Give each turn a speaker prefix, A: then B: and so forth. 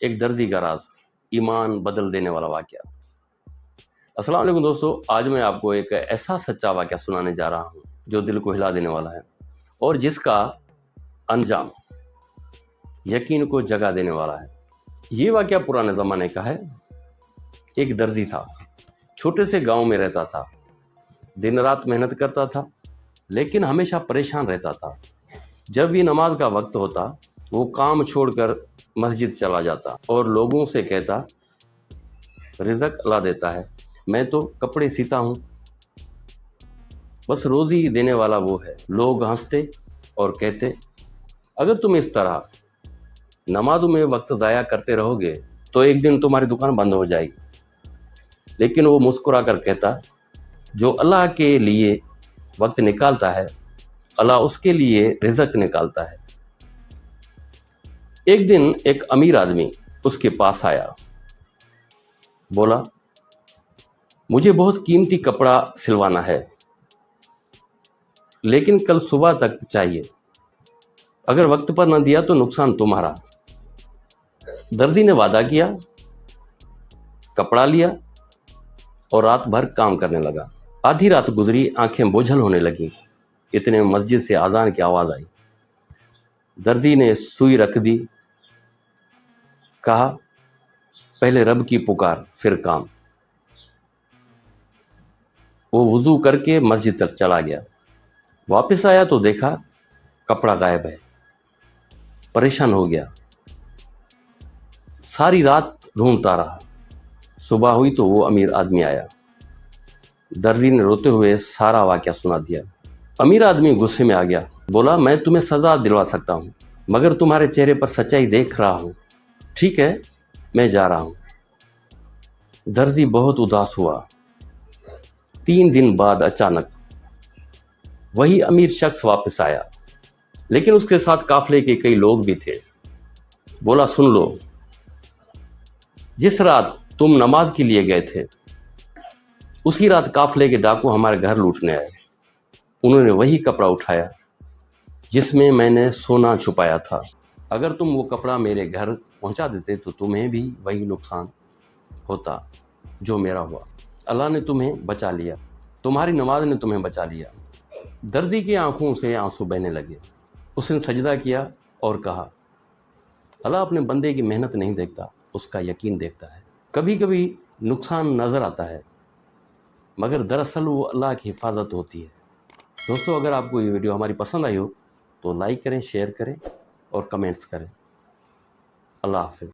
A: ایک درزی کا راز، ایمان بدل دینے والا واقعہ۔ السلام علیکم دوستو، آج میں آپ کو ایک ایسا سچا واقعہ سنانے جا رہا ہوں جو دل کو ہلا دینے والا ہے اور جس کا انجام یقین کو جگا دینے والا ہے۔ یہ واقعہ پرانے زمانے کا ہے۔ ایک درزی تھا، چھوٹے سے گاؤں میں رہتا تھا، دن رات محنت کرتا تھا لیکن ہمیشہ پریشان رہتا تھا۔ جب بھی نماز کا وقت ہوتا وہ کام چھوڑ کر مسجد چلا جاتا اور لوگوں سے کہتا، رزق اللہ دیتا ہے، میں تو کپڑے سیتا ہوں، بس روزی دینے والا وہ ہے۔ لوگ ہنستے اور کہتے، اگر تم اس طرح نمازوں میں وقت ضائع کرتے رہو گے تو ایک دن تمہاری دکان بند ہو جائے گی۔ لیکن وہ مسکرا کر کہتا، جو اللہ کے لیے وقت نکالتا ہے اللہ اس کے لیے رزق نکالتا ہے۔ ایک دن ایک امیر آدمی اس کے پاس آیا، بولا، مجھے بہت قیمتی کپڑا سلوانا ہے لیکن کل صبح تک چاہیے، اگر وقت پر نہ دیا تو نقصان تمہارا۔ درزی نے وعدہ کیا، کپڑا لیا اور رات بھر کام کرنے لگا۔ آدھی رات گزری، آنکھیں بوجھل ہونے لگیں، اتنے میں مسجد سے اذان کی آواز آئی۔ درزی نے سوئی رکھ دی، کہا، پہلے رب کی پکار پھر کام۔ وہ وضو کر کے مسجد تک چلا گیا۔ واپس آیا تو دیکھا کپڑا غائب ہے۔ پریشان ہو گیا، ساری رات ڈھونڈتا رہا۔ صبح ہوئی تو وہ امیر آدمی آیا۔ درزی نے روتے ہوئے سارا واقعہ سنا دیا۔ امیر آدمی غصے میں آ گیا، بولا، میں تمہیں سزا دلوا سکتا ہوں مگر تمہارے چہرے پر سچائی دیکھ رہا ہوں، ٹھیک ہے میں جا رہا ہوں۔ درزی بہت اداس ہوا۔ 3 دن بعد اچانک وہی امیر شخص واپس آیا لیکن اس کے ساتھ قافلے کے کئی لوگ بھی تھے۔ بولا، سن لو، جس رات تم نماز کے لیے گئے تھے اسی رات قافلے کے ڈاکو ہمارے گھر لوٹنے آئے۔ انہوں نے وہی کپڑا اٹھایا جس میں میں نے سونا چھپایا تھا۔ اگر تم وہ کپڑا میرے گھر پہنچا دیتے تو تمہیں بھی وہی نقصان ہوتا جو میرا ہوا۔ اللہ نے تمہیں بچا لیا، تمہاری نماز نے تمہیں بچا لیا۔ درزی کی آنکھوں سے آنسو بہنے لگے۔ اس نے سجدہ کیا اور کہا، اللہ اپنے بندے کی محنت نہیں دیکھتا، اس کا یقین دیکھتا ہے۔ کبھی کبھی نقصان نظر آتا ہے مگر دراصل وہ اللہ کی حفاظت ہوتی ہے۔ دوستو، اگر آپ کو یہ ویڈیو ہماری پسند آئی ہو تو لائک کریں، شیئر کریں اور کمنٹس کریں۔ اللہ حافظ۔